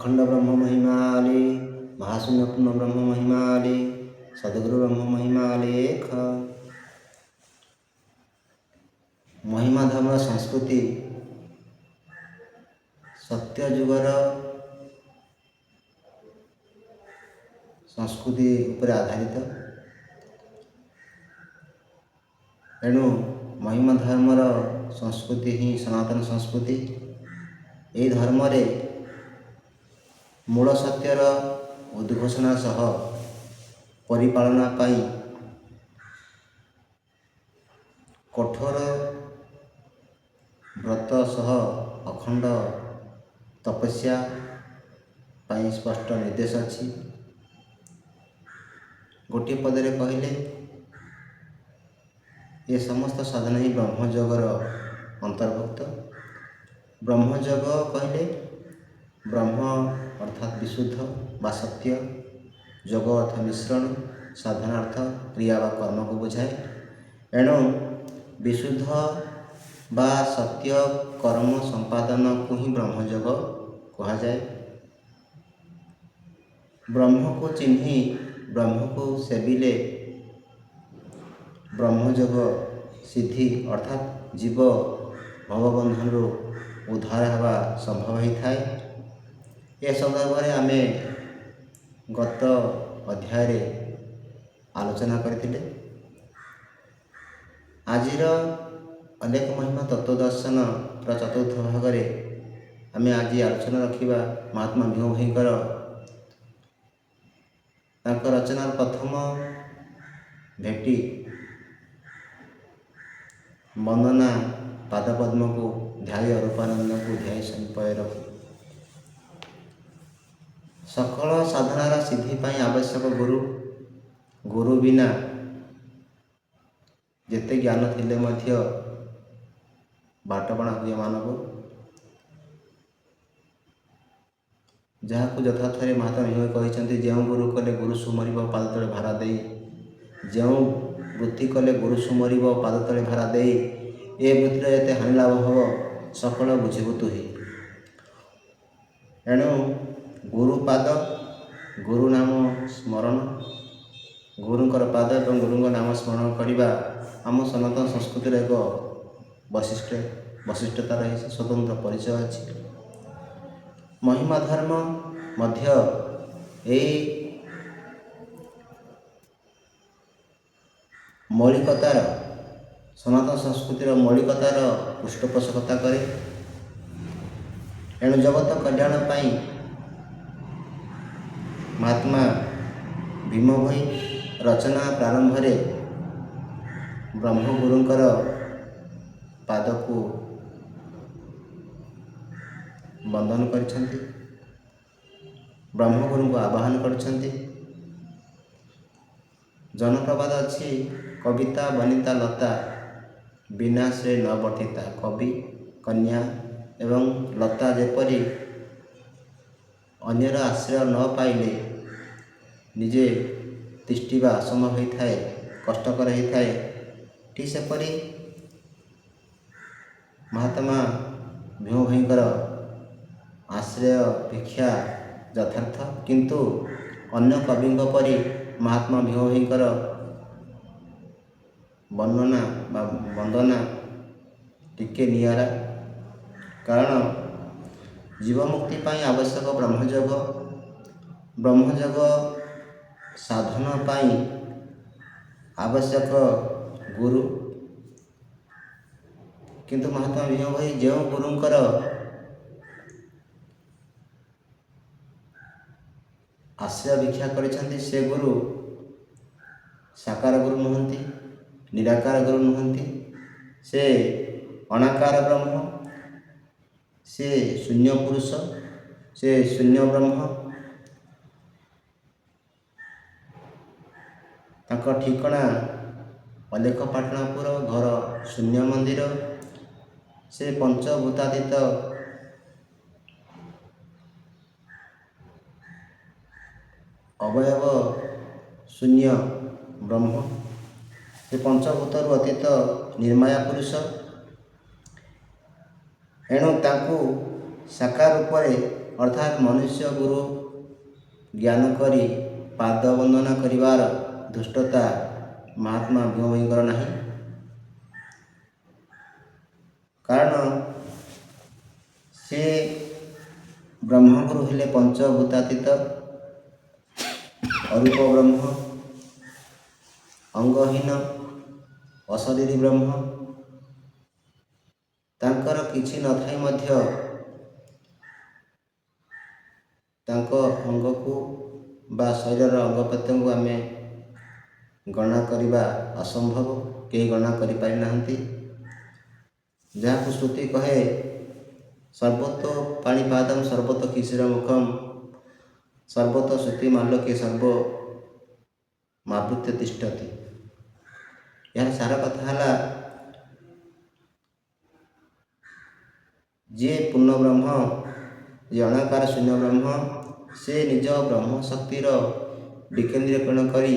अखंड ब्रह्म महिमाले महाशून्य पूर्ण ब्रह्म महिमाले सद्गुरु ब्रह्म महिमाले महिमा धर्म संस्कृति सत्य जुगर संस्कृति उपर आधारित। एणु महिमा धर्मर संस्कृति ही सनातन संस्कृति। यही धर्म रे मूल सत्यर उद्घोषणा सह परिपालना पाई कठोर व्रत सह अखंड तपस्या पाई स्पष्ट निर्देश अच्छी। गोटे पदरे कहले ये समस्त साधना ही ब्रह्मजगर अंतर्भुक्त। ब्रह्मजग कहले ब्रह्म अर्थात विशुद्ध बा सत्य, जग अर्थ मिश्रण, साधना अर्थ क्रिया बा कर्म को बुझाए। एणु विशुद्ध बा सत्य कर्म संपादन को ही ब्रह्मजग कहा जाए। ब्रह्म को चिन्ही ब्रह्म को सेविले ब्रह्मजग सिद्धि अर्थात जीव भवबंधन उद्धार हवा संभव होता है। ये संदर्भ में आमे गत अध्याय आलोचना करथिले। आजिर अनेक महिमा तत्वदर्शन चतुर्थ भाग में आमे आज आलोचना रखिबा महात्मा भीम भईंकर रचनार प्रथम भेटी वंदना पादपद्म को ध्याय रूपानंद को ध्याय संपय रखी सकल साधनार सिद्धि पाई आवश्यक गुरु। गुरु बिना जेते ज्ञान थिले मध्य बाटबणा हुए मानव। जहाँ यथार्थ महात्मा भीम कहते जो गुरु कले गुरु सुमर पाद तले भारा दे, जो वृत्ति कले गुरु सुमर पाद तले भारा दे, ए वृत्तिर ये हानि लाभ हम सकल बुझेबु तुही। एणु गुरुपाद गुरु नाम स्मरण, गुरुंकर पाद और गुरुंक नाम स्मरण करने आम सनातन संस्कृतिर एक वैशिष्ट्यता रही, स्वतंत्र परिचय अच्छी। महिमा धर्म मध्य यही मौलिकतार सनातन संस्कृतिर मौलिकतार पृष्ठपोषकता करे। एणु जगत कल्याण पाई महात्मा भीम भई रचना प्रारंभ रे ब्रह्मगुरुंकर पाद को वंदन करछन्ति, ब्रह्मगुरु को आवाहन करछन्ति। जनप्रवाद अच्छी कविता बनिता लता बिना से न बटिता। कवि कन्या एवं लता जेपरी अन्यर आश्रय न पाइले निजे तिष्ठिबा असंभव होता है, कष्टकर होता है। ठीक सेपरी महात्मा भीम भईंकर आश्रय भिक्षा यथार्थ, किंतु अन्य कवि परी महात्मा भीम भईंकर वर्णना बा वंदना टिके नियारा। कारण जीवमुक्ति पाई आवश्यक ब्रह्मजग, ब्रह्मजग साधन पाई आवश्यक गुरु। किंतु महात्मा भीम भई जो गुरुंकर आश्रय भिक्षा करछन्ति से गुरु साकार गुरु नुहंती, निराकार गुरु नुहंती। से अनाकार ब्रह्म, से शून्य पुरुष, से शून्य ब्रह्म। तांको ठिकଣା अलेख पाटनापुर, घर शून्य मंदिर। से पंचभूतातीत अवयव शून्य ब्रह्म, से पंचभूतर अतीत निर्माया पुरुष। एणु ताकू साकार रूप ଅର୍ଥାତ୍ ମନୁଷ୍ୟ ଗୁରୁ ଜ୍ଞାନ କରି ପାଦ ବନ୍ଦନା କରିବାର ଧୃଷ୍ଟତା ମହାତ୍ମା ଭୀମ ଭୋଇଙ୍କର ନାହିଁ। କାରଣ ସେ ବ୍ରହ୍ମଗୁରୁ ହେଲେ ପଞ୍ଚଭୂତାତୀତ ଅରୂପ ବ୍ରହ୍ମ, ଅଙ୍ଗହୀନ ଅଶରୀରୀ ବ୍ରହ୍ମ। ତାଙ୍କର କିଛି ନଥାଇ ମଧ୍ୟ ତାଙ୍କ ଅଙ୍ଗକୁ ବା ଶରୀରର ଅଙ୍ଗ ପ୍ରତ୍ୟଙ୍ଗକୁ ଆମେ ଗଣନା କରିବା ଅସମ୍ଭବ, କେହି ଗଣନା କରିପାରିନାହାନ୍ତି। ଯାହାକୁ ଶ୍ରୁତି କହେ ସର୍ବତୋ ପାଣିପାଦଂ ସର୍ବତୋ କିଶିର ମୁଖମ୍ ସର୍ବତୋ ଶ୍ରୁତି ମାଲୋକେ ସର୍ବ ମାବୃତ୍ୟ ତିଷ୍ଠତି। ଏହାର ସାର କଥା ହେଲା, ଯିଏ ପୂର୍ଣ୍ଣ ବ୍ରହ୍ମ, ଯିଏ ଅନାକାର ଶୂନ୍ୟ ବ୍ରହ୍ମ, ସେ ନିଜ ବ୍ରହ୍ମ ଶକ୍ତିର ବିକେନ୍ଦ୍ରୀକରଣ କରି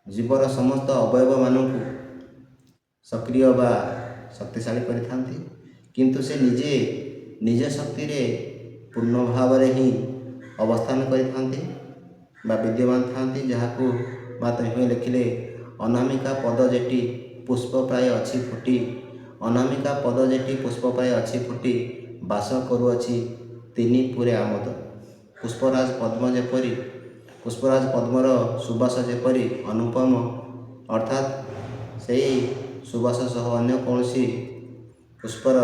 ଜୀବର ସମସ୍ତ ଅବୟବମାନଙ୍କୁ ସକ୍ରିୟ ବା ଶକ୍ତିଶାଳୀ କରିଥାନ୍ତି। କିନ୍ତୁ ସେ ନିଜେ ନିଜ ଶକ୍ତିରେ ପୂର୍ଣ୍ଣ ଭାବରେ ହିଁ ଅବସ୍ଥାନ କରିଥାନ୍ତି ବା ବିଦ୍ୟମାନ ଥାନ୍ତି। ଯାହାକୁ ମାତୃଭୂମି ଲେଖିଲେ, ଅନାମିକା ପଦ ଯେଟି ପୁଷ୍ପ ପ୍ରାୟ ଅଛି ଫୁଟି, ଅନାମିକା ପଦ ଯେଟି ପୁଷ୍ପ ପ୍ରାୟ ଅଛି ଫୁଟି, ବାସ କରୁଅଛି ତିନି ପୁରେ ଆମୋଦ। ପୁଷ୍ପରାଜ ପଦ୍ମ ଯେପରି, ପୁଷ୍ପରାଜ ପଦ୍ମର ସୁବାସ ଯେପରି ଅନୁପମ, ଅର୍ଥାତ୍ ସେହି ସୁବାସ ସହ ଅନ୍ୟ କୌଣସି ପୁଷ୍ପର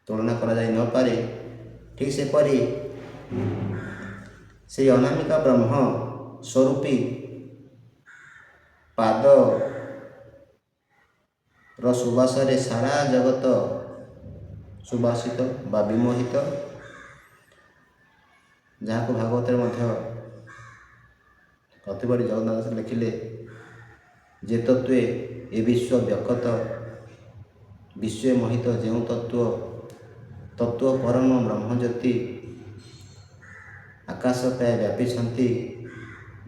ତୁଳନା କରାଯାଇ ନପାରେ। ଠିକ୍ ସେପରି ସେହି ଅନାମିକା ବ୍ରହ୍ମ ସ୍ୱରୂପୀ ପାଦର ସୁବାସରେ ସାରା ଜଗତ ସୁବାସିତ ବା ବିମୋହିତ। ଯାହାକୁ ଭାଗବତରେ ମଧ୍ୟ ଅତିବଡ଼ି ଜଗନ୍ନାଥ ଲେଖିଲେ, ଯେ ତତ୍ତ୍ୱେ ଏ ବିଶ୍ୱ ବ୍ୟକତ ବିଶ୍ୱେ ମୋହିତ ଯେଉଁ ତତ୍ତ୍ୱ ପରମ ବ୍ରହ୍ମଜ୍ୟୋତି ଆକାଶ ପ୍ରାୟ ବ୍ୟାପିଛନ୍ତି,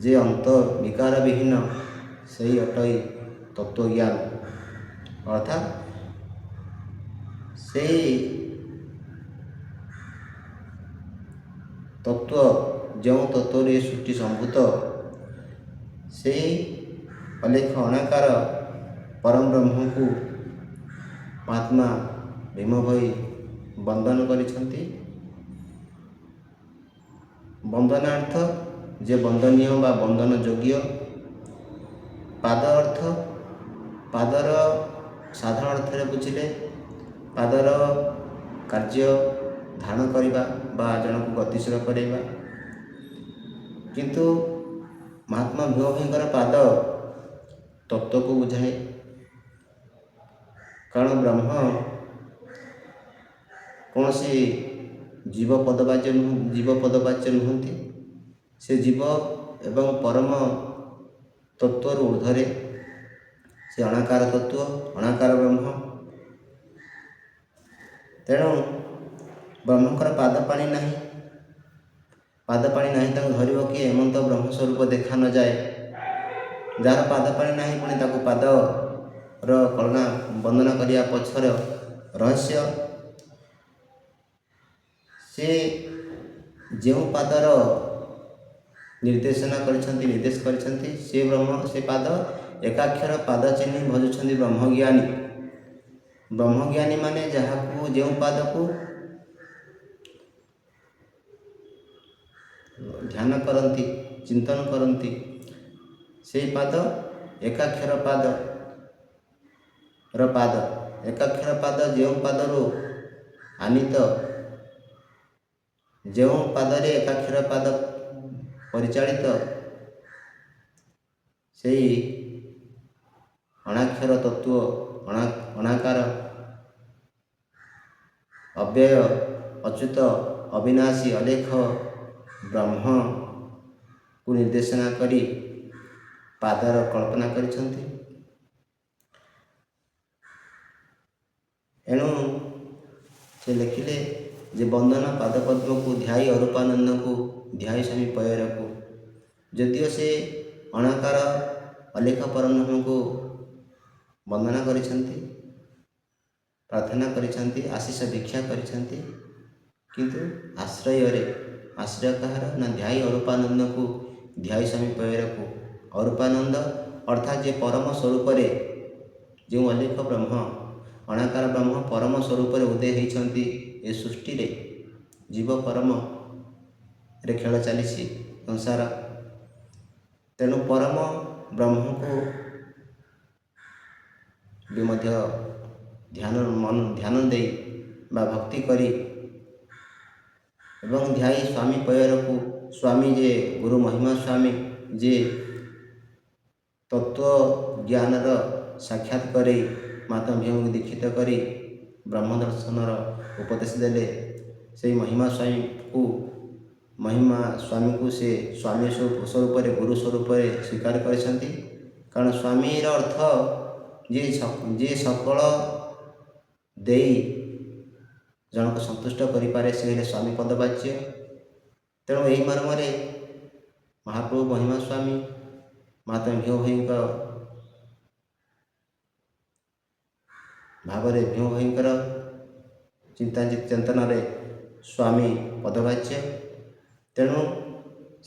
ଯେ ଅନ୍ତ ବିକାର ବିହୀନ ସେହି ଅଟଇ ତତ୍ତ୍ୱଜ୍ଞାନ। ଅର୍ଥାତ୍ ସେହି ତତ୍ତ୍ୱ, ଯେଉଁ ତତ୍ତ୍ୱରେ ଏ ସୃଷ୍ଟି ସମ୍ଭୂତ, ସେହି ଅଲେଖ ଅଣାକାର ପରମ ବ୍ରହ୍ମକୁ ମହାତ୍ମା ଭୀମ ଭୋଇ ବନ୍ଦନ କରିଛନ୍ତି। ବନ୍ଦନାର୍ଥ ଯେ ବନ୍ଦନୀୟ ବା ବନ୍ଦନ ଯୋଗ୍ୟ। ପାଦ ଅର୍ଥ, ପାଦର ସାଧାରଣ ଅର୍ଥରେ ବୁଝିଲେ ପାଦର କାର୍ଯ୍ୟ ଧାରଣ କରିବା ବା ଜଣକୁ ଗତିଶୀଳ କରାଇବା। କିନ୍ତୁ ମହାତ୍ମା ଭୀମ ଭୋଇଙ୍କର ପାଦ ତତ୍ତ୍ୱକୁ ବୁଝାଏ। କାରଣ ବ୍ରହ୍ମ କୌଣସି ଜୀବ ପଦବାଚ୍ୟ ନୁହନ୍ତି। ସେ ଜୀବ ଏବଂ ପରମ ତତ୍ତ୍ୱରୁ ଊର୍ଦ୍ଧ୍ୱରେ, ସେ ଅଣାକାର ତତ୍ତ୍ୱ, ଅଣାକାର ବ୍ରହ୍ମ। ତେଣୁ ବ୍ରହ୍ମଙ୍କର ପାଦ ପାଣି ନାହିଁ। ପାଦ ପାଣି ନାହିଁ ତାଙ୍କୁ ଧରିବ କିଏ? ଏମନ୍ତ ବ୍ରହ୍ମ ସ୍ୱରୂପ ଦେଖା ନଯାଏ। ଯାହାର ପାଦ ପାଣି ନାହିଁ, ପୁଣି ତାକୁ ପାଦର କଳନା ବନ୍ଦନା କରିବା ପଛର ରହସ୍ୟ, ସେ ଯେଉଁ ପାଦର ନିର୍ଦ୍ଦେଶ କରିଛନ୍ତି, ସେ ବ୍ରହ୍ମ, ସେ ପାଦ ଏକାକ୍ଷର ପାଦ ଚିହ୍ନି ଭଜୁଛନ୍ତି ବ୍ରହ୍ମଜ୍ଞାନୀ। ବ୍ରହ୍ମଜ୍ଞାନୀ ମାନେ ଯାହାକୁ, ଯେଉଁ ପାଦକୁ ଧ୍ୟାନ କରନ୍ତି, ଚିନ୍ତନ କରନ୍ତି, ସେହି ପାଦ ଏକାକ୍ଷର ଏକାକ୍ଷର ପାଦ ଯେଉଁ ପାଦରୁ ଆନିତ, ଯେଉଁ ପାଦରେ ଏକାକ୍ଷର ପାଦ ପରିଚାଳିତ, ସେହି ଅଣାକ୍ଷର ତତ୍ତ୍ୱ, ଅଣାକାର, ଅବ୍ୟୟ, ଅଚ୍ୟୁତ, ଅବିନାଶୀ, ଅଲେଖ ବ୍ରହ୍ମକୁ ନିର୍ଦ୍ଦେଶନା କରି ପାଦର କଳ୍ପନା କରିଛନ୍ତି। ଏଣୁ ସେ ଲେଖିଲେ ଯେ ବନ୍ଦନ ପାଦପଦ୍ମକୁ ଧ୍ୟାଇ ଅରୂପାନନ୍ଦକୁ ଧ୍ୟାଇ ସ୍ୱାମୀ ପୟରକୁ। ଯଦିଓ ସେ ଅଣାକାର ଅଲେଖ ପରବ୍ରହ୍ମକୁ ବନ୍ଦନା କରିଛନ୍ତି, ପ୍ରାର୍ଥନା କରିଛନ୍ତି, ଆଶିଷ ଭିକ୍ଷା କରିଛନ୍ତି। କିନ୍ତୁ ଆଶ୍ରୟ କାହାର ନା ଧ୍ୟାୟୀ ଅରୂପାନନ୍ଦକୁ, ଧ୍ୟାୟୀ ସ୍ୱାମୀ ପୟରକୁ। ଅରୂପାନନ୍ଦ ଅର୍ଥାତ୍ ଯେ ପରମ ସ୍ୱରୂପରେ, ଯେଉଁ ଅଲେଖ ବ୍ରହ୍ମ, ଅଣାକାର ବ୍ରହ୍ମ ପରମ ସ୍ୱରୂପରେ ଉଦୟ ହୋଇଛନ୍ତି ଏ ସୃଷ୍ଟିରେ। ଜୀବ ପରମରେ ଖେଳ ଚାଲିଛି ସଂସାର। ତେଣୁ ପରମ ବ୍ରହ୍ମକୁ ବି ମଧ୍ୟ ଧ୍ୟାନ ଦେଇ ବା ଭକ୍ତି କରି, ଏବଂ ଧ୍ୟାୟୀ ସ୍ୱାମୀ ପୟରକୁ, ସ୍ୱାମୀ ଯେ ଗୁରୁ ମହିମା ସ୍ୱାମୀ, ଯେ ତତ୍ତ୍ୱ ଜ୍ଞାନର ସାକ୍ଷାତ କରି ମାତା ଭୀମଙ୍କୁ ଦୀକ୍ଷିତ କରି ବ୍ରହ୍ମ ଦର୍ଶନର ଉପଦେଶ ଦେଲେ। ସେହି ମହିମା ସ୍ୱାମୀକୁ ସେ ସ୍ୱାମୀ ସ୍ୱରୂପରେ, ଗୁରୁ ସ୍ୱରୂପରେ ସ୍ୱୀକାର କରିଛନ୍ତି। କାରଣ ସ୍ୱାମୀର ଅର୍ଥ ଯିଏ ସକଳ ଦେଇ ଜଣକୁ ସନ୍ତୁଷ୍ଟ କରିପାରେ, ସେ ହେଲେ ସ୍ୱାମୀ ପଦବାଚ୍ୟ। ତେଣୁ ଏହି ମର୍ମରେ ମହାପ୍ରଭୁ ମହିମା ସ୍ୱାମୀ ମହାତ୍ମା ଭୀମ ଭୋଇଙ୍କ ଭାବରେ, ଭୀମ ଭୋଇଙ୍କର ଚିନ୍ତନରେ ସ୍ୱାମୀ ପଦବାଚ୍ୟ। ତେଣୁ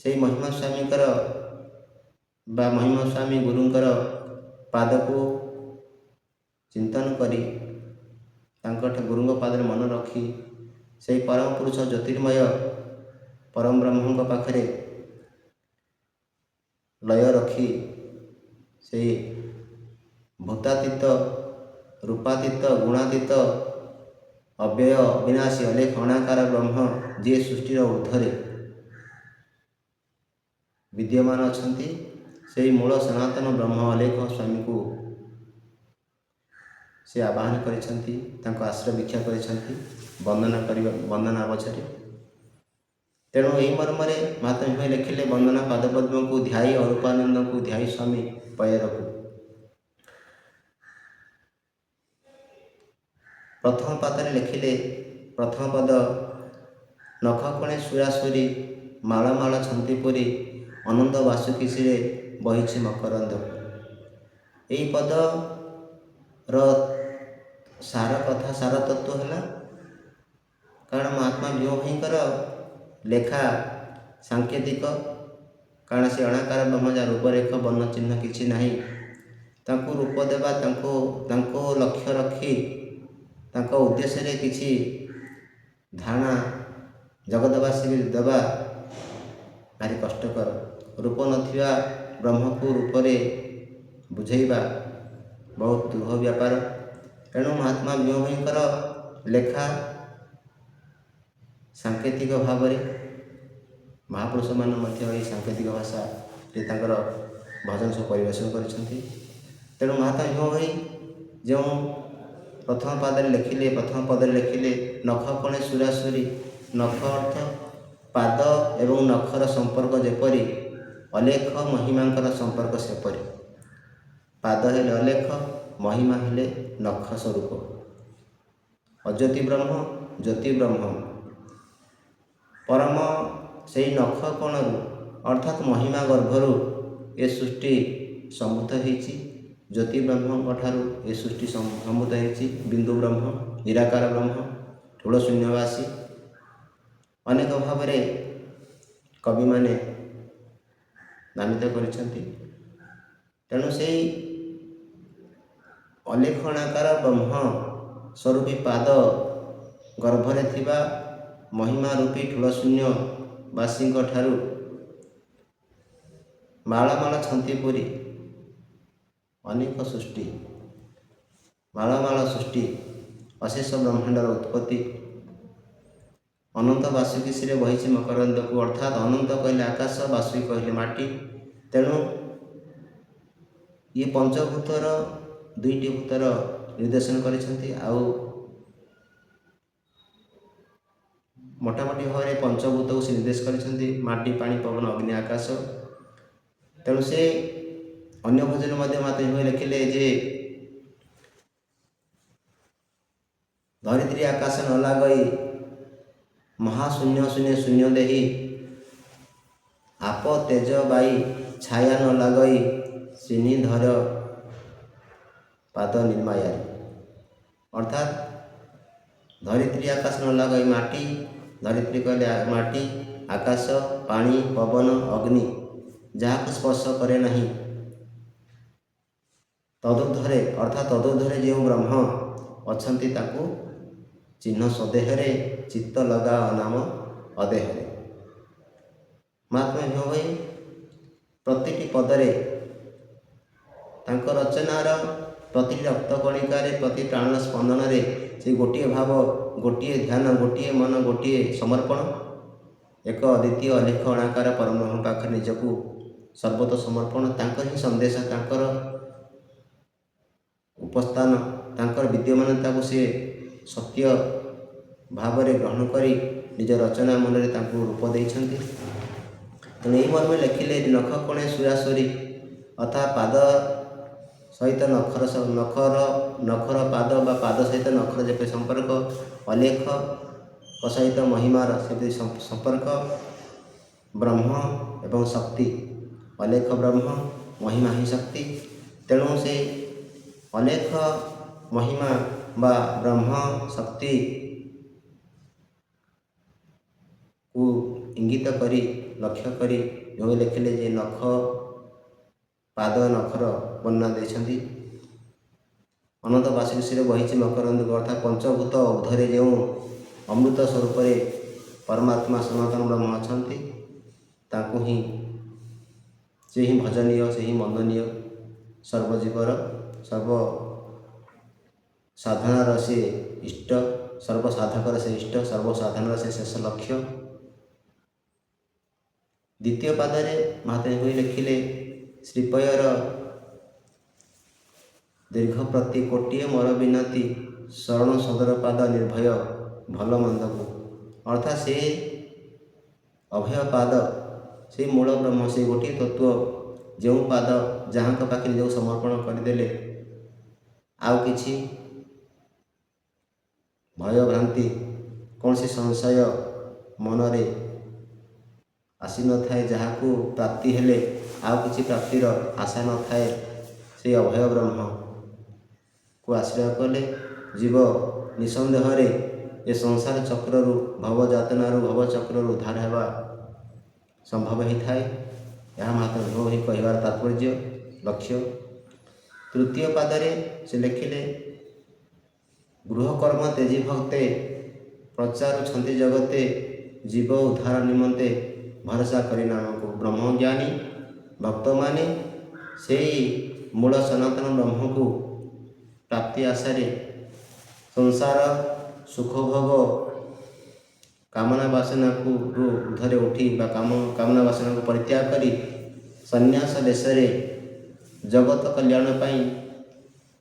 ସେହି ମହିମା ସ୍ୱାମୀଙ୍କର ବା ମହିମା ସ୍ୱାମୀ ଗୁରୁଙ୍କର ପାଦକୁ ଚିନ୍ତନ କରି, ତାଙ୍କଠାରୁ ଗୁରୁଙ୍କ ପାଦରେ ମନ ରଖି, ସେହି ପରମ ପୁରୁଷ ଜ୍ୟୋତିର୍ମୟ ପରମ ବ୍ରହ୍ମଙ୍କ ପାଖରେ ଲୟ ରଖି, ସେହି ଭୂତାତୀତ, ରୂପାତୀତ, ଗୁଣାତୀତ, ଅବ୍ୟୟ, ଅବିନାଶୀ, ଅଲେଖ ଅଣାକାର ବ୍ରହ୍ମ, ଯିଏ ସୃଷ୍ଟିର ଊର୍ଦ୍ଧ୍ୱରେ ବିଦ୍ୟମାନ ଅଛନ୍ତି, ସେହି ମୂଳ ସନାତନ ବ୍ରହ୍ମ ଅଲେଖ ସ୍ୱାମୀକୁ ସେ ଆବାହନ କରିଛନ୍ତି, ତାଙ୍କ ଆଶ୍ରୟ ଭିକ୍ଷା କରିଛନ୍ତି ବନ୍ଦନା ଅବସରରେ। ତେଣୁ ଏହି ମର୍ମରେ ମହାତ୍ମା ଭୀମ ଲେଖିଲେ, ବନ୍ଦନା ପାଦପଦ୍ମକୁ, ଧ୍ୟାୟୀ ଅରୂପାନନ୍ଦକୁ, ଧ୍ୟାୟୀ ସ୍ୱାମୀ ପୟରକୁ। ପ୍ରଥମ ପାଦରେ ଲେଖିଲେ, ପ୍ରଥମ ପଦ, ନଖ କଣେ ସୁରାସୁରୀ, ମାଳ ମାଳ ଛନ୍ତି ପୁରୀ, ଅନନ୍ତ ବାସୁକିଶିରେ ବହିଛି ମକରନ୍ଦକୁ। ଏହି ପଦର ସାର ତତ୍ତ୍ୱ ହେଲା, କାରଣ ମହାତ୍ମା ଭୀମ ଭୋଇଙ୍କର ଲେଖା ସାଙ୍କେତିକ। କାରଣ ସେ ଅଣାକାର ବ୍ରହ୍ମ, ଯାହା ରୂପରେଖ ବର୍ଣ୍ଣ ଚିହ୍ନ କିଛି ନାହିଁ, ତାଙ୍କୁ ରୂପ ଦେବା, ତାଙ୍କୁ ଲକ୍ଷ୍ୟ ରଖି ତାଙ୍କ ଉଦ୍ଦେଶ୍ୟରେ କିଛି ଧାରଣା ଜଗତବାସୀ ଦେବା ଭାରି କଷ୍ଟକର। ରୂପ ନଥିବା ବ୍ରହ୍ମକୁ ରୂପରେ ବୁଝେଇବା ବହୁତ ଦୁଃଖ ବ୍ୟାପାର। ତେଣୁ ମହାତ୍ମା ଭୀମ ଭୋଇଙ୍କର ଲେଖା ସାଙ୍କେତିକ ଭାବରେ, ମହାପୁରୁଷମାନେ ମଧ୍ୟ ଏହି ସାଙ୍କେତିକ ଭାଷାରେ ତାଙ୍କର ଭଜନ ସବୁ ପରିବେଷଣ କରିଛନ୍ତି। ତେଣୁ ମହାତ୍ମା ଭୀମ ଭୋଇ ଯେଉଁ ପ୍ରଥମ ପଦରେ ଲେଖିଲେ, ନଖ କଣେ ସୁରାସୁରୀ। ନଖ ଅର୍ଥ ପାଦ ଏବଂ ନଖର ସମ୍ପର୍କ ଯେପରି, ଅଲେଖ ମହିମାଙ୍କର ସମ୍ପର୍କ ସେପରି। ପାଦ ହେଲେ ଅଲେଖ, ମହିମା ହେଲେ ନଖ ସ୍ୱରୂପ। ଅଜ୍ୟୋତି ବ୍ରହ୍ମ, ଜ୍ୟୋତି ବ୍ରହ୍ମ ପରମ ସେହି ନଖ କଣରୁ, ଅର୍ଥାତ୍ ମହିମା ଗର୍ଭରୁ ଏ ସୃଷ୍ଟି ସମ୍ଭୂତ ହୋଇଛି। ଜ୍ୟୋତି ବ୍ରହ୍ମଙ୍କ ଠାରୁ ଏ ସୃଷ୍ଟି ସମ୍ଭୂତ ହୋଇଛି। ବିନ୍ଦୁ ବ୍ରହ୍ମ, ନିରାକାର ବ୍ରହ୍ମ, ଠୁଳ ଶୂନ୍ୟବାସୀ, ଅନେକ ଭାବରେ କବିମାନେ ନାମିତ କରିଛନ୍ତି। ତେଣୁ ସେହି ଅଲେଖ ଅଣାକାର ବ୍ରହ୍ମ ସ୍ୱରୂପୀ ପାଦ ଗର୍ଭରେ ଥିବା ମହିମା ରୂପୀ ଠୁଳ ଶୂନ୍ୟବାସୀଙ୍କ ଠାରୁ ମାଳ ମାଳ ଛନ୍ତି ପୁରୀ, ଅନେକ ସୃଷ୍ଟି, ମାଳ ମାଳ ସୃଷ୍ଟି, ଅଶେଷ ବ୍ରହ୍ମାଣ୍ଡର ଉତ୍ପତ୍ତି, ଅନନ୍ତ ବାସୁକିଶିରେ ବହିଛି ମକରନ୍ଦକୁ। ଅର୍ଥାତ୍ ଅନନ୍ତ କହିଲେ ଆକାଶ, ବାସୁକି କହିଲେ ମାଟି। ତେଣୁ ଇଏ ପଞ୍ଚଭୂତର, ଦୁଇଟି ଭୂତର ନିର୍ଦ୍ଦେଶନ କରିଛନ୍ତି। ଆଉ ମୋଟାମୋଟି ଭାବରେ ପଞ୍ଚଭୂତକୁ ସେ ନିର୍ଦ୍ଦେଶ କରିଛନ୍ତି, ମାଟି, ପାଣି, ପବନ, ଅଗ୍ନି, ଆକାଶ। ତେଣୁ ସେ ଅନ୍ୟ ଭଜନ ମଧ୍ୟ ମହାତ୍ମା ଭୀମ ଲେଖିଲେ ଯେ, ଧରିତ୍ରୀ ଆକାଶ ନ ଲାଗଇ, ମହାଶୂନ୍ୟ ଶୂନ୍ୟ ଶୂନ୍ୟ ଦେହି, ଆପ ତେଜ ବାଇ ଛାୟା ନ ଲାଗଇ, ଶ୍ରୀନିଧର ପାଦ ନିର୍ମାୟାରୀ। ଅର୍ଥାତ୍ ଧରିତ୍ରୀ ଆକାଶ ନ ଲଗାଇ ମାଟି, ଧରିତ୍ରୀ କହିଲେ ମାଟି, ଆକାଶ, ପାଣି, ପବନ, ଅଗ୍ନି ଯାହାକୁ ସ୍ପର୍ଶ କରେ ନାହିଁ। ତଦୁର୍ଦ୍ଧ୍ୱରେ ଅର୍ଥାତ୍ ତଦୁର୍ଦ୍ଧ୍ୱରେ ଯେଉଁ ବ୍ରହ୍ମ ଅଛନ୍ତି ତାକୁ ଚିହ୍ନ ସ୍ୱଦେହରେ, ଚିତ୍ତ ଲଗାଅ ନାମ ଅଦେହରେ। ମହାତ୍ମା ଭୀମ ଭୋଇ ପ୍ରତିଟି ପଦରେ ତାଙ୍କ ରଚନାର ପ୍ରତିଟି ରକ୍ତ କଣିକାରେ, ପ୍ରତି ପ୍ରାଣର ସ୍ପନ୍ଦନରେ ସେ ଗୋଟିଏ ଭାବ, ଗୋଟିଏ ଧ୍ୟାନ, ଗୋଟିଏ ମନ, ଗୋଟିଏ ସମର୍ପଣ, ଏକ ଅଦ୍ୱିତୀୟ ଅଲେଖ ଅଣାକାର ପରବ୍ରହ୍ମ ପାଖରେ ନିଜକୁ ସର୍ବତ ସମର୍ପଣ। ତାଙ୍କର ହିଁ ସନ୍ଦେଶ, ତାଙ୍କର ଉପସ୍ଥାନ, ତାଙ୍କର ବିଦ୍ୟମାନତାକୁ ସେ ସତ୍ୟ ଭାବରେ ଗ୍ରହଣ କରି ନିଜ ରଚନା ମନରେ ତାଙ୍କୁ ରୂପ ଦେଇଛନ୍ତି। ତେଣୁ ଏହି ମର୍ମେ ଲେଖିଲେ ନଖ କୋଣେ ସୁରାସୁରୀ ଅର୍ଥାତ୍ ପାଦ ସହିତ ନଖର ପାଦ ବା ପାଦ ସହିତ ନଖର ଯେପରି ସମ୍ପର୍କ, ଅଲେଖ ସହିତ ମହିମାର ସେପରି ସମ୍ପର୍କ, ବ୍ରହ୍ମ ଏବଂ ଶକ୍ତି, ଅଲେଖ ବ୍ରହ୍ମ, ମହିମା ହିଁ ଶକ୍ତି। ତେଣୁ ସେ ଅଲେଖ ମହିମା ବା ବ୍ରହ୍ମ ଶକ୍ତିକୁ ଇଙ୍ଗିତ କରି ଲକ୍ଷ୍ୟ କରି ଯେଉଁ ଲେଖିଲେ ଯେ ନଖ ପାଦ ନଖର ବର୍ଣ୍ଣନା ଦେଇଛନ୍ତି। ଅନନ୍ତ ବାସୁଶୀରେ ବହିଛି ମକରନ୍ଦୁ ଅର୍ଥାତ୍ ପଞ୍ଚଭୂତ ଊର୍ଦ୍ଧ୍ୱରେ ଯେଉଁ ଅମୃତ ସ୍ୱରୂପରେ ପରମାତ୍ମା ସନାତନ ବ୍ରହ୍ମ ଅଛନ୍ତି ତାଙ୍କୁ ହିଁ ସେ ହିଁ ଭଜନୀୟ, ସେ ହିଁ ବନ୍ଦନୀୟ, ସର୍ବଜୀବର ସର୍ବ ସାଧନାର ସେ ଇଷ୍ଟ, ସର୍ବସାଧକର ସେ ଇଷ୍ଟ, ସର୍ବସାଧନାର ସେ ଶେଷ ଲକ୍ଷ୍ୟ। ଦ୍ୱିତୀୟ ପାଦରେ ମହାତ୍ମା ଭୋଇ ଲେଖିଲେ ଶ୍ରୀପୟର ଦୀର୍ଘ ପ୍ରତି କୋଟିଏ ମୋର ବିନତି, ଶରଣ ସଦର ପାଦ ନିର୍ଭୟ ଭଲ ମନ୍ଦକୁ। ଅର୍ଥାତ୍ ସେ ଅଭୟ ପାଦ, ସେଇ ମୂଳ ବ୍ରହ୍ମ, ସେଇ ଗୋଟିଏ ତତ୍ତ୍ୱ, ଯେଉଁ ପାଦ ଯାହାଙ୍କ ପାଖରେ ନିଜକୁ ସମର୍ପଣ କରିଦେଲେ ଆଉ କିଛି ଭୟ ଭ୍ରାନ୍ତି, କୌଣସି ସଂଶୟ ମନରେ ଆସିନଥାଏ, ଯାହାକୁ ପ୍ରାପ୍ତି ହେଲେ ଆଉ କିଛି ପ୍ରାପ୍ତିର ଆଶା ନଥାଏ, ସେହି ଅଭୟ ବ୍ରହ୍ମକୁ ଆଶ୍ରୟ କଲେ ଜୀବ ନିଃସନ୍ଦେହରେ ଏ ସଂସାର ଚକ୍ରରୁ, ଭବଯାତନାରୁ, ଭବଚକ୍ରରୁ ଉଦ୍ଧାର ହେବା ସମ୍ଭବ ହୋଇଥାଏ। ଏହା ମହାତ୍ମା ଭୀମ ଭୋଇ କହିବାର ତାତ୍ପର୍ଯ୍ୟ, ଲକ୍ଷ୍ୟ। ତୃତୀୟ ପାଦରେ ସେ ଲେଖିଲେ ଗୃହକର୍ମ ତେଜି ଭକ୍ତେ, ପ୍ରଚାରୁଛନ୍ତି ଜଗତେ, ଜୀବ ଉଦ୍ଧାର ନିମନ୍ତେ ଭରସା କରି ନାମକୁ। ବ୍ରହ୍ମଜ୍ଞାନୀ ଭକ୍ତମାନେ ସେହି ମୂଳ ସନାତନ ବ୍ରହ୍ମକୁ ପ୍ରାପ୍ତି ଆଶାରେ ସଂସାର ସୁଖଭୋଗ କାମନା ବାସନାକୁ ଊର୍ଦ୍ଧ୍ୱରେ ଉଠି ବା କାମନା ବାସନାକୁ ପରିତ୍ୟାଗ କରି ସନ୍ନ୍ୟାସ ବେଶରେ ଜଗତ କଲ୍ୟାଣ ପାଇଁ,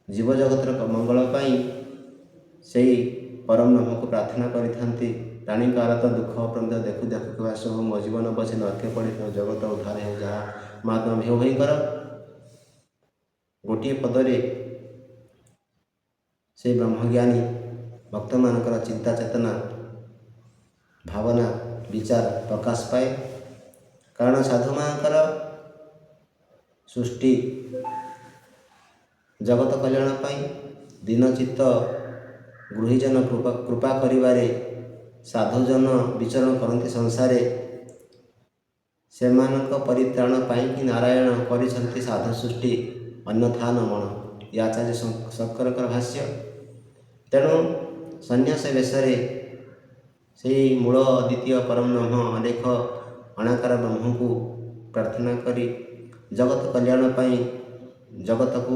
ଜୀବଜଗତର ମଙ୍ଗଳ ପାଇଁ ସେହି ପରମ ବ୍ରହ୍ମକୁ ପ୍ରାର୍ଥନା କରିଥାନ୍ତି। ପ୍ରାଣୀଙ୍କ ଆରତ ଦୁଃଖ ପ୍ରମେୟ ଦେଖୁ ଦେଖୁ କେବେ ସବୁ ମୋ ଜୀବନ ବସେ ନର୍କେ ପଡ଼ି ଜଗତ ଉଦ୍ଧାର ହେଉ, ଯାହା ମହାତ୍ମା ଭୀମ ଭୋଇଙ୍କର ଗୋଟିଏ ପଦରେ ସେ ବ୍ରହ୍ମଜ୍ଞାନୀ ଭକ୍ତମାନଙ୍କର ଚିନ୍ତା ଚେତନା ଭାବନା ବିଚାର ପ୍ରକାଶ ପାଏ। କାରଣ ସାଧୁମାନଙ୍କର ସୃଷ୍ଟି ଜଗତ କଲ୍ୟାଣ ପାଇଁ, ଦୀନଚିତ୍ତ ଗୃହୀଜନ କୃପା କରିବାରେ ସାଧୁଜନ ବିଚରଣ କରନ୍ତି ସଂସାରେ, ସେମାନଙ୍କ ପରିତ୍ରାଣ ପାଇଁ କି ନାରାୟଣ କରିଛନ୍ତି ସାଧୁ ସୃଷ୍ଟି ଅନ୍ୟଥା ନ ମଣ। ଏ ଆଚାର୍ଯ୍ୟ ଶଙ୍କରଙ୍କର ଭାଷ୍ୟ। ତେଣୁ ସନ୍ନ୍ୟାସ ବେଶରେ ସେହି ମୂଳ ଦ୍ୱିତୀୟ ପରମ ବ୍ରହ୍ମ ଅଲେଖ ଅଣାକାର ବ୍ରହ୍ମକୁ ପ୍ରାର୍ଥନା କରି ଜଗତ କଲ୍ୟାଣ ପାଇଁ, ଜଗତକୁ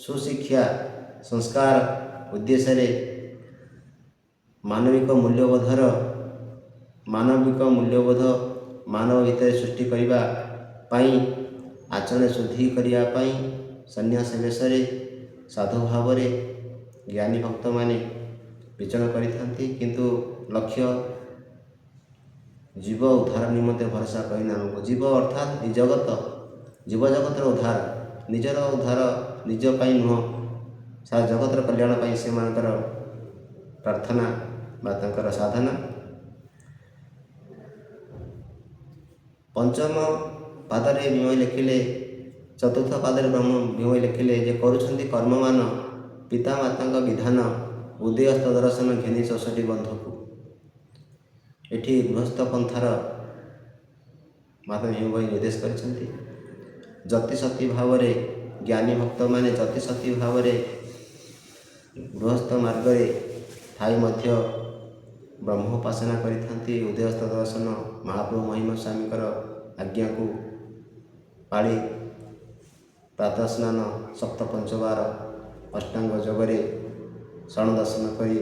ସୁଶିକ୍ଷା ସଂସ୍କାର ଉଦ୍ଦେଶ୍ୟରେ ମାନବିକ ମୂଲ୍ୟବୋଧ ମାନବ ଭିତରେ ସୃଷ୍ଟି କରିବା ପାଇଁ, ଆଚରଣ ଶୁଦ୍ଧି କରିବା ପାଇଁ ସନ୍ନ୍ୟାସ ବେଶରେ ସାଧୁ ଭାବରେ ଜ୍ଞାନୀ ଭକ୍ତମାନେ ବିଚରଣ କରିଥାନ୍ତି। କିନ୍ତୁ ଲକ୍ଷ୍ୟ ଜୀବ ଉଦ୍ଧାର ନିମନ୍ତେ ଭରସା କରି ନାମକୁ। ଜୀବ ଅର୍ଥାତ୍ ଜୀବଜଗତର ଉଦ୍ଧାର, ନିଜର ଉଦ୍ଧାର ନିଜ ପାଇଁ ନୁହଁ, ସାରା ଜଗତର କଲ୍ୟାଣ ପାଇଁ ସେମାନଙ୍କର ପ୍ରାର୍ଥନା ବା ତାଙ୍କର ସାଧନା। ପଞ୍ଚମ ପାଦରେ ଭୀମ ଲେଖିଲେ, ଚତୁର୍ଥ ପାଦରେ ଭୀମ ଲେଖିଲେ ଯେ କରୁଛନ୍ତି କର୍ମମାନ ପିତାମାତାଙ୍କ ବିଧାନ, ଉଦୟସ୍ତ ଦର୍ଶନ ଘେନି 64 ବନ୍ଧକୁ। ଏଠି ଗୃହସ୍ଥ ପନ୍ଥାର ମହାତ୍ମା ଭୀମ ଭୋଇ ନିର୍ଦ୍ଦେଶ କରିଛନ୍ତି। ଯତିସତୀ ଭାବରେ ଜ୍ଞାନୀ ଭକ୍ତମାନେ ଯତିସତୀ ଭାବରେ ଗୃହସ୍ଥ ମାର୍ଗରେ ଥାଇ ମଧ୍ୟ ବ୍ରହ୍ମ ଉପାସନା କରିଥାନ୍ତି। ଉଦୟସ୍ତ ଦର୍ଶନ ମହାପ୍ରଭୁ ମହିମା ସ୍ୱାମୀଙ୍କର ଆଜ୍ଞାକୁ ପାଳି ପ୍ରାତଃ ସ୍ନାନ ସପ୍ତପଞ୍ଚବାର ଅଷ୍ଟାଙ୍ଗ ଯୋଗରେ ଶରଣ ଦର୍ଶନ କରି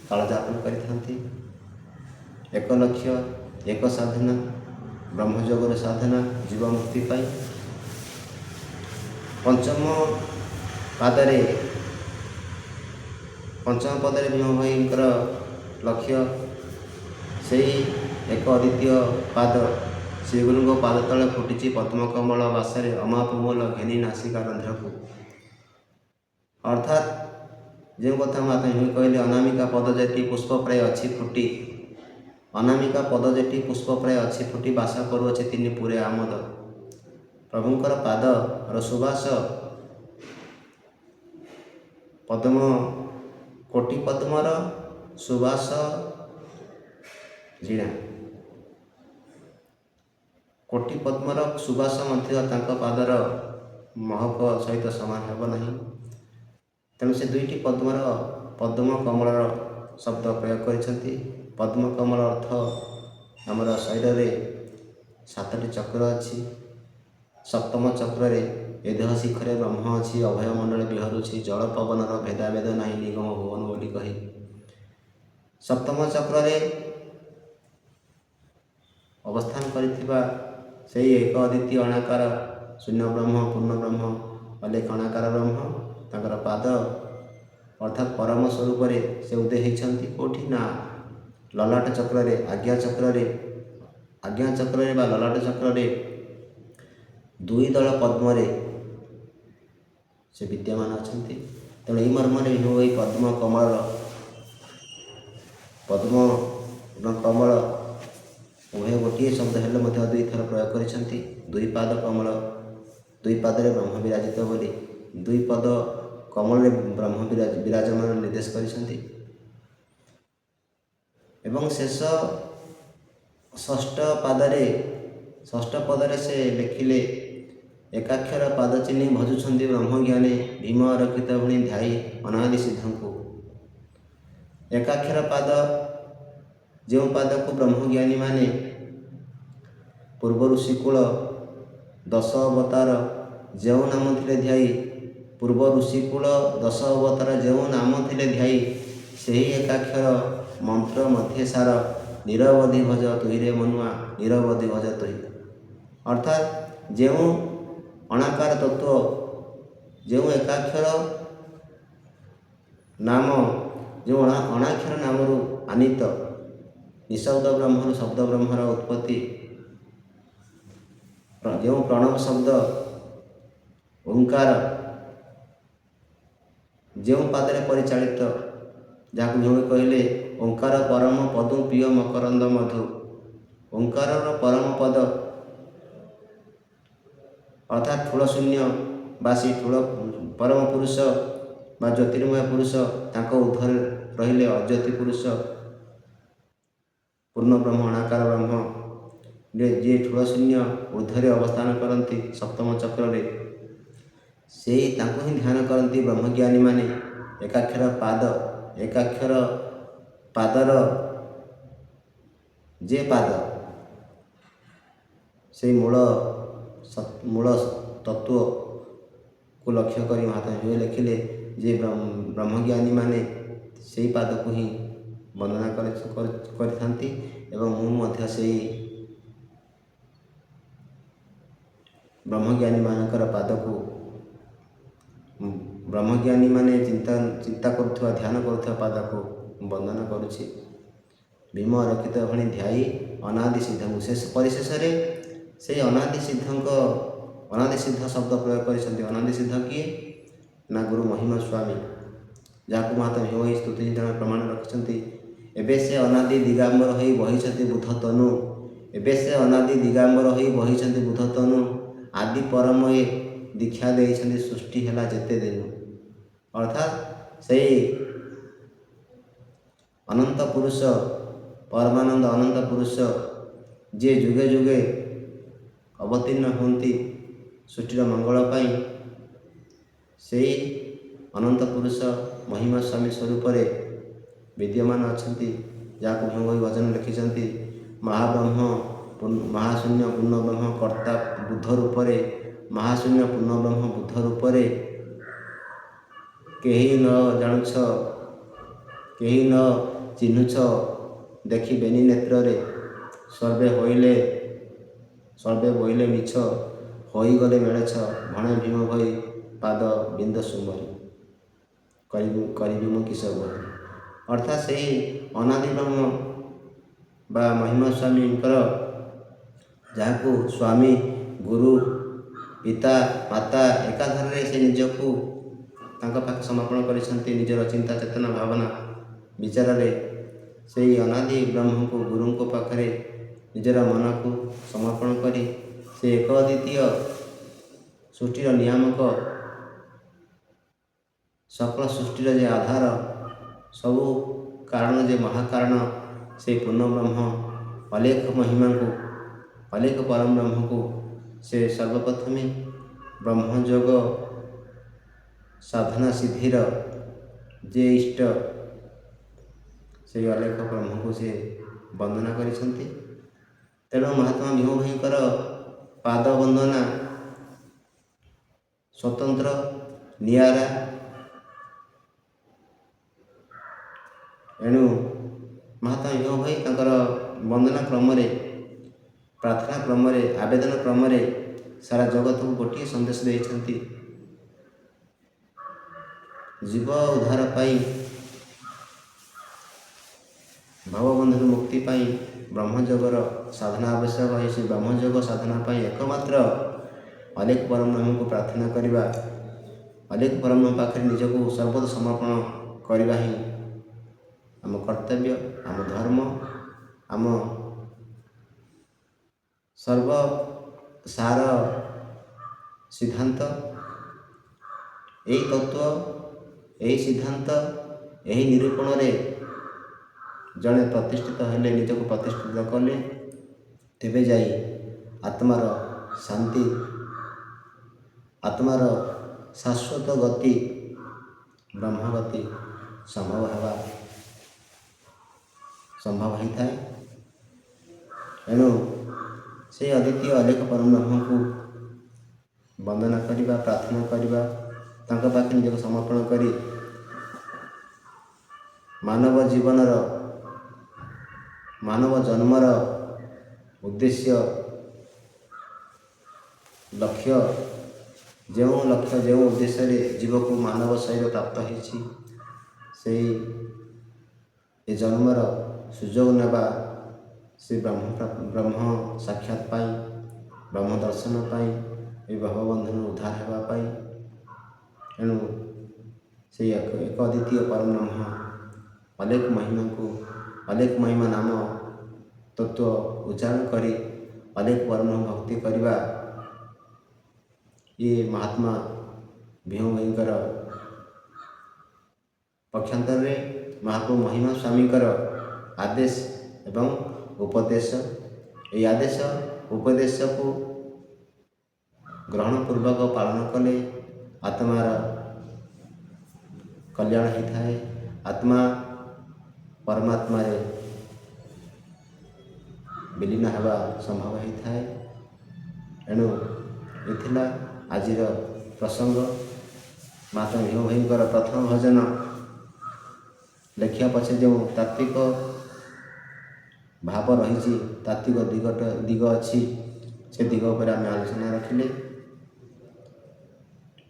କାଳଯାପନ କରିଥାନ୍ତି। ଏକ ଲକ୍ଷ୍ୟ ଏକ ସାଧନା ବ୍ରହ୍ମଯୋଗର ସାଧନା ଜୀବ ମୁକ୍ତି ପାଇଁ। ପଞ୍ଚମ ପଦରେ ଭୀମ ଭୋଇଙ୍କର ଲକ୍ଷ୍ୟ ସେଇ ଏକ ଅଦ୍ୱିତୀୟ ପାଦ ଶ୍ରୀଗୁରୁଙ୍କ ପାଦ ତଳେ ଫୁଟିଛି ପଦ୍ମକମଳ ବାସରେ ଅମାପମୂଲ ଘେନି ନାସିକା ରନ୍ଧ୍ରକୁ। ଅର୍ଥାତ୍ ଯେଉଁ କଥା ମହାତ୍ମା ଭୀମ କହିଲେ, ଅନାମିକା ପଦ ଯେଠି ପୁଷ୍ପ ପ୍ରାୟ ଅଛି ଫୁଟି, ଅନାମିକା ପଦ ଯେଠି ପୁଷ୍ପ ପ୍ରାୟ ଅଛି ଫୁଟି ବାସ କରୁଅଛି ତିନି ପୁରେ ଆମୋଦ। ପ୍ରଭୁଙ୍କର ପାଦର ସୁବାସ ପଦ୍ମ କୋଟି ପଦ୍ମର ସୁବାସ ଝିଣା। କୋଟି ପଦ୍ମର ସୁବାସ ମଧ୍ୟ ତାଙ୍କ ପାଦର ମହକ ସହିତ ସମାନ ହେବ ନାହିଁ। ତେଣୁ ସେ ଦୁଇଟି ପଦ୍ମ କମଳର ଶବ୍ଦ ପ୍ରୟୋଗ କରିଛନ୍ତି। ପଦ୍ମ କମଳ ଅର୍ଥ ଆମର ଶରୀରରେ 7ଟି ଚକ୍ର ଅଛି। ସପ୍ତମ ଚକ୍ରରେ ଏ ଦେହ ଶିଖରେ ବ୍ରହ୍ମ ଅଛି। ଅଭୟ ମଣ୍ଡଳେ ବିହରୁଛି ଜଳ ପବନର ଭେଦାଭେଦ ନାହିଁ ନିଗମ ଭୁବନ ବୋଲି କହି। ସପ୍ତମ ଚକ୍ରରେ ଅବସ୍ଥାନ କରିଥିବା ସେହି ଏକ ଅଦ୍ୱିତୀୟ ଅଣାକାର ଶୂନ୍ୟ ବ୍ରହ୍ମ ପୂର୍ଣ୍ଣ ବ୍ରହ୍ମ ଅଲେଖ ଅଣାକାର ବ୍ରହ୍ମ ତାଙ୍କର ପାଦ ଅର୍ଥାତ୍ ପରମ ସ୍ୱରୂପରେ ସେ ଉଦୟ ହୋଇଛନ୍ତି। କେଉଁଠି ନା ଲଲାଟ ଚକ୍ରରେ ଆଜ୍ଞା ଚକ୍ରରେ ବା ଲଲାଟ ଚକ୍ରରେ ଦୁଇ ଦଳ ପଦ୍ମରେ ସେ ବିଦ୍ୟମାନ ଅଛନ୍ତି। ତେଣୁ ଏହି ମର୍ମରେ ଭୀମ ଭୋଇ ପଦ୍ମ କମଳ ଉଭୟ ଗୋଟିଏ ଶବ୍ଦ ହେଲେ ମଧ୍ୟ ଦୁଇଥର ପ୍ରୟୋଗ କରିଛନ୍ତି। ଦୁଇ ପାଦ କମଳ, ଦୁଇ ପାଦରେ ବ୍ରହ୍ମ ବିରାଜିତ ବୋଲି ଦୁଇ ପଦ କମଳରେ ବ୍ରହ୍ମ ବିରାଜମାନ ନିର୍ଦ୍ଦେଶ କରିଛନ୍ତି। ଏବଂ ଶେଷ ଷଷ୍ଠ ପଦରେ ସେ ଲେଖିଲେ, ଏକାକ୍ଷର ପାଦ ଚିହ୍ନି ଭଜୁଛନ୍ତି ବ୍ରହ୍ମଜ୍ଞାନେ ଭୀମ ରକ୍ଷିତ ଭୁଣି ଧ୍ୟାଇ ଅନାଦି ସିଦ୍ଧଙ୍କୁ। ଏକାକ୍ଷର ପାଦ ଯେଉଁ ପାଦକୁ ବ୍ରହ୍ମଜ୍ଞାନୀମାନେ ପୂର୍ବ ଋଷିକୂଳ 10 ଅବତାର ଯେଉଁ ନାମ ଥିଲେ ଧ୍ୟାଇ ସେହି ଏକାକ୍ଷର ମନ୍ତ୍ର ମଧ୍ୟ ସାର ନିରବଧି ଭଜ ତୁହିରେ ମନୁଆ ନିରବଧି ଭଜ ତୁହି। ଅର୍ଥାତ୍ ଯେଉଁ ଅଣାକାର ତତ୍ତ୍ୱ, ଯେଉଁ ଏକାକ୍ଷର ନାମ, ଯେଉଁ ଅଣାକ୍ଷର ନାମରୁ ଆନିତ ନିଃଶବ୍ଦ ବ୍ରହ୍ମରୁ ଶବ୍ଦ ବ୍ରହ୍ମର ଉତ୍ପତ୍ତି, ଯେଉଁ ପ୍ରଣବ ଶବ୍ଦ ଓଙ୍କାର ଯେଉଁ ପାଦରେ ପରିଚାଳିତ, ଯାହାକୁ ଭୀମ କହିଲେ ଓଙ୍କାର ପରମ ପଦୁ ପିୟ ମକରନ୍ଦ ମଧୁ। ଓଙ୍କାରର ପରମ ପଦ ଅର୍ଥାତ୍ ଠୁଳ ଶୂନ୍ୟ ବା ସେ ଠୁଳ ପରମ ପୁରୁଷ ବା ଜ୍ୟୋତିର୍ମୟ ପୁରୁଷ, ତାଙ୍କ ଉର୍ଦ୍ଧ୍ୱରେ ରହିଲେ ଅଜ୍ୟୋତି ପୁରୁଷ ପୂର୍ଣ୍ଣ ବ୍ରହ୍ମ ଅଣାକାର ବ୍ରହ୍ମ, ଯିଏ ଠୁଳ ଶୂନ୍ୟ ଉର୍ଦ୍ଧ୍ୱରେ ଅବସ୍ଥାନ କରନ୍ତି ସପ୍ତମ ଚକ୍ରରେ, ସେହି ତାଙ୍କୁ ହିଁ ଧ୍ୟାନ କରନ୍ତି ବ୍ରହ୍ମଜ୍ଞାନୀମାନେ। ଏକାକ୍ଷର ପାଦର ଯେ ପାଦ, ସେହି ମୂଳ ତତ୍ତ୍ୱକୁ ଲକ୍ଷ୍ୟ କରି ମହାତ୍ମା ଭୀମ ଲେଖିଲେ ଯେ ବ୍ରହ୍ମଜ୍ଞାନୀମାନେ ସେହି ପାଦକୁ ହିଁ ବର୍ଣ୍ଣନା କରିଥାନ୍ତି। ଏବଂ ମୁଁ ମଧ୍ୟ ସେହି ବ୍ରହ୍ମଜ୍ଞାନୀମାନଙ୍କର ପାଦକୁ, ବ୍ରହ୍ମଜ୍ଞାନୀମାନେ ଚିନ୍ତା କରୁଥିବା ଧ୍ୟାନ କରୁଥିବା ପାଦକୁ ବନ୍ଦନା କରୁଛି। ଭୀମ ରକ୍ଷିତ ଭଣି ଧ୍ୟାଇ ଅନାଦି ସିଦ୍ଧଙ୍କୁ। ପରିଶେଷରେ ସେହି ଅନାଦି ସିଦ୍ଧ ଶବ୍ଦ ପ୍ରୟୋଗ କରିଛନ୍ତି। ଅନାଦି ସିଦ୍ଧ କିଏ ନା ଗୁରୁ ମହିମା ସ୍ୱାମୀ, ଯାହାକୁ ମହାତ୍ମା ଭୀମ ଭୋଇ ସ୍ତୁତି ପ୍ରମାଣ ରଖିଛନ୍ତି। ଏବେ ସେ ଅନାଦି ଦିଗାମ୍ବର ହୋଇ ବହିଛନ୍ତି ବୁଧ ତନୁ ଆଦି ପରମଏ ଦୀକ୍ଷା ଦେଇଛନ୍ତି ସୃଷ୍ଟି ହେଲା ଯେତେ ଦିନ। ଅର୍ଥାତ୍ ସେହି ଅନନ୍ତ ପୁରୁଷ ପରମାନନ୍ଦ ଅନନ୍ତ ପୁରୁଷ ଯିଏ ଯୁଗେ ଯୁଗେ ଅବତୀର୍ଣ୍ଣ ହୁଅନ୍ତି ସୃଷ୍ଟିର ମଙ୍ଗଳ ପାଇଁ, ସେହି ଅନନ୍ତ ପୁରୁଷ ମହିମା ସ୍ୱାମୀ ସ୍ୱରୂପରେ ବିଦ୍ୟମାନ ଅଛନ୍ତି, ଯାହାକୁ ଭୀମଭୋଇ ଭଜନ ଲେଖିଛନ୍ତି। ମହାବ୍ରହ୍ମ ମହାଶୂନ୍ୟ ପୂର୍ଣ୍ଣ ବ୍ରହ୍ମ କର୍ତ୍ତା ବୁଦ୍ଧ ରୂପରେ, ମହାଶୂନ୍ୟ ପୂର୍ଣ୍ଣ ବ୍ରହ୍ମ ବୁଦ୍ଧ ରୂପରେ କେହି ନ ଜାଣୁଛ, କେହି ନ ଚିହ୍ନୁଛ, ଦେଖି ବେନି ନେତ୍ରରେ, ସର୍ବେ ବୋଇଲେ ମିଛ, ହୋଇଗଲେ ମେଳଛ, ଭଣେ ଭୀମ ଭୋଇ ପାଦ ବିନ୍ଦ ସୁମରି, କରିବି ମୁଁ କିସ ବହି। ଅର୍ଥାତ୍ ସେହି ଅନାଦି ବ୍ରହ୍ମ ବା ମହିମା ସ୍ୱାମୀଙ୍କର, ଯାହାକୁ ସ୍ୱାମୀ ଗୁରୁ ପିତା ମାତା ଏକାଧାରରେ ସେ ନିଜକୁ ତାଙ୍କ ପାଖେ ସମର୍ପଣ କରିଛନ୍ତି ନିଜର ଚିନ୍ତା ଚେତନା ଭାବନା ବିଚାରରେ, ସେହି ଅନାଦି ବ୍ରହ୍ମଙ୍କୁ ଗୁରୁଙ୍କ ପାଖରେ ନିଜର ମନକୁ ସମର୍ପଣ କରି ସେ ଏକ ଅଦ୍ୱିତୀୟ ସୃଷ୍ଟିର ନିୟାମକ, ସକଳ ସୃଷ୍ଟିର ଯେ ଆଧାର, ସବୁ କାରଣ ଯେ ମହାକାରଣ, ସେହି ପୂର୍ଣ୍ଣ ବ୍ରହ୍ମ ଅଲେଖ ମହିମାଙ୍କୁ, ଅଲେଖ ପରମ ବ୍ରହ୍ମକୁ ସେ ସର୍ବପ୍ରଥମେ ବ୍ରହ୍ମଯୋଗ ସାଧନା ସିଦ୍ଧିର ଯେ ଇଷ୍ଟ, ସେହି ଅଲେଖ ବ୍ରହ୍ମକୁ ସେ ବନ୍ଦନା କରିଛନ୍ତି। ତେଣୁ ମହାତ୍ମା ଭୀମ ଭୋଇଙ୍କର ପାଦ ବନ୍ଦନା ସ୍ୱତନ୍ତ୍ର ନିଆରା। ଏଣୁ ମହାତ୍ମା ଭୀମ ଭୋଇ ତାଙ୍କର ବନ୍ଦନା କ୍ରମରେ, ପ୍ରାର୍ଥନା କ୍ରମରେ, ଆବେଦନ କ୍ରମରେ ସାରା ଜଗତକୁ ଗୋଟିଏ ସନ୍ଦେଶ ଦେଇଛନ୍ତି। ଜୀବ ଉଦ୍ଧାର ପାଇଁ, ଭବବନ୍ଧରୁ ମୁକ୍ତି ପାଇଁ ବ୍ରହ୍ମଯୋଗର ସାଧନା ଆବଶ୍ୟକ। ସେ ବ୍ରହ୍ମଯୋଗ ସାଧନା ପାଇଁ ଏକମାତ୍ର ଅଲେଖ ପରବ୍ରହ୍ମଙ୍କୁ ପ୍ରାର୍ଥନା କରିବା, ଅଲେଖ ପରବ୍ରହ୍ମ ପାଖରେ ନିଜକୁ ସର୍ବଦା ସମର୍ପଣ କରିବା ହିଁ ଆମ କର୍ତ୍ତବ୍ୟ, ଆମ ଧର୍ମ, ଆମ ସର୍ବସାର ସିଦ୍ଧାନ୍ତ। ଏହି ତତ୍ତ୍ୱ, ଏହି ସିଦ୍ଧାନ୍ତ, ଏହି ନିରୂପଣରେ ଜଣେ ପ୍ରତିଷ୍ଠିତ ହେଲେ, ନିଜକୁ ପ୍ରତିଷ୍ଠିତ କଲେ, ତେବେ ଯାଇ ଆତ୍ମାର ଶାନ୍ତି, ଆତ୍ମାର ଶାଶ୍ୱତ ଗତି, ବ୍ରହ୍ମଗତି ସମ୍ଭବ ହୋଇଥାଏ। ଏଣୁ ସେହି ଅଦ୍ୱିତୀୟ ଅଲେଖ ପରବ୍ରହ୍ମଙ୍କୁ ବନ୍ଦନା କରିବା, ପ୍ରାର୍ଥନା କରିବା, ତାଙ୍କ ପାଖରେ ନିଜକୁ ସମର୍ପଣ କରି ମାନବ ଜୀବନର, ମାନବ ଜନ୍ମର ଉଦ୍ଦେଶ୍ୟ, ଲକ୍ଷ୍ୟ, ଯେଉଁ ଉଦ୍ଦେଶ୍ୟରେ ଜୀବକୁ ମାନବ ଶରୀର ପ୍ରାପ୍ତ ହୋଇଛି, ସେହି ଏ ଜନ୍ମର ସୁଯୋଗ ନେବା, ସେ ବ୍ରହ୍ମ ସାକ୍ଷାତ ପାଇଁ, ବ୍ରହ୍ମ ଦର୍ଶନ ପାଇଁ, ଏ ଭବବନ୍ଧନରୁ ଉଦ୍ଧାର ହେବା ପାଇଁ। ଏଣୁ ସେହି ଏକ ଅଦ୍ୱିତୀୟ ପରବ୍ରହ୍ମ ଅଲେଖ ମହିମାଙ୍କୁ, ଅଲେଖ ମହିମା ନାମ ତତ୍ତ୍ୱ ଉଚ୍ଚାରଣ କରି ଅଲେଖ ପରବ୍ରହ୍ମ ଭକ୍ତି କରିବା, ଇଏ ମହାତ୍ମା ଭୀମ ଭୋଇଙ୍କର ପକ୍ଷାନ୍ତରରେ ମହାପ୍ରଭୁ ମହିମା ସ୍ୱାମୀଙ୍କର ଆଦେଶ ଏବଂ ଉପଦେଶ। ଏହି ଆଦେଶ ଉପଦେଶକୁ ଗ୍ରହଣପୂର୍ବକ ପାଳନ କଲେ ଆତ୍ମାର କଲ୍ୟାଣ ହୋଇଥାଏ, ଆତ୍ମା ପରମାତ୍ମାରେ ବିଲୀନ ହେବା ସମ୍ଭବ ହୋଇଥାଏ। ଏଣୁ ଏ ଥିଲା ଆଜିର ପ୍ରସଙ୍ଗ। ମହାତ୍ମା ଭୀମ ଭୋଇଙ୍କର ପ୍ରଥମ ଭଜନ ଲେଖିବା ପଛରେ ଯେଉଁ ତାତ୍ତ୍ୱିକ ଭାବ ରହିଛି, ତାତ୍ତ୍ୱିକ ଦିଗ ଅଛି, ସେ ଦିଗ ଉପରେ ଆମେ ଆଲୋଚନା ରଖିଲେ।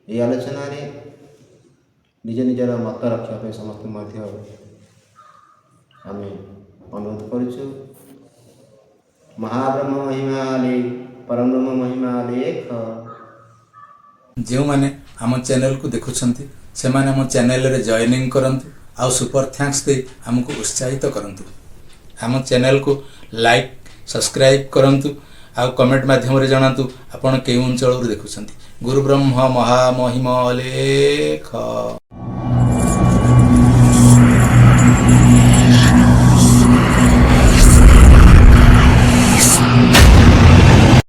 ଏହି ଆଲୋଚନାରେ ନିଜ ନିଜର ମତ ରଖିବା ପାଇଁ ସମସ୍ତଙ୍କୁ ମଧ୍ୟ ଆମେ ଅନୁରୋଧ କରୁଛୁ। ମହାବ୍ରହ୍ମ ମହିମା ପରବ୍ରହ୍ମ ମହିମା ଲେଖ। ଯେଉଁମାନେ ଆମ ଚ୍ୟାନେଲକୁ ଦେଖୁଛନ୍ତି ସେମାନେ ଆମ ଚ୍ୟାନେଲରେ ଜଏନିଂ କରନ୍ତୁ, ଆଉ ସୁପର ଥ୍ୟାଙ୍କ୍ସ ଦେଇ ଆମକୁ ଉତ୍ସାହିତ କରନ୍ତୁ। ଆମ ଚ୍ୟାନେଲକୁ ଲାଇକ୍, ସବସ୍କ୍ରାଇବ୍ କରନ୍ତୁ, ଆଉ କମେଣ୍ଟ ମାଧ୍ୟମରେ ଜଣାନ୍ତୁ ଆପଣ କେଉଁ ଅଞ୍ଚଳରୁ ଦେଖୁଛନ୍ତି। ଗୁରୁ ବ୍ରହ୍ମ ମହାମହିମ ଲେଖ।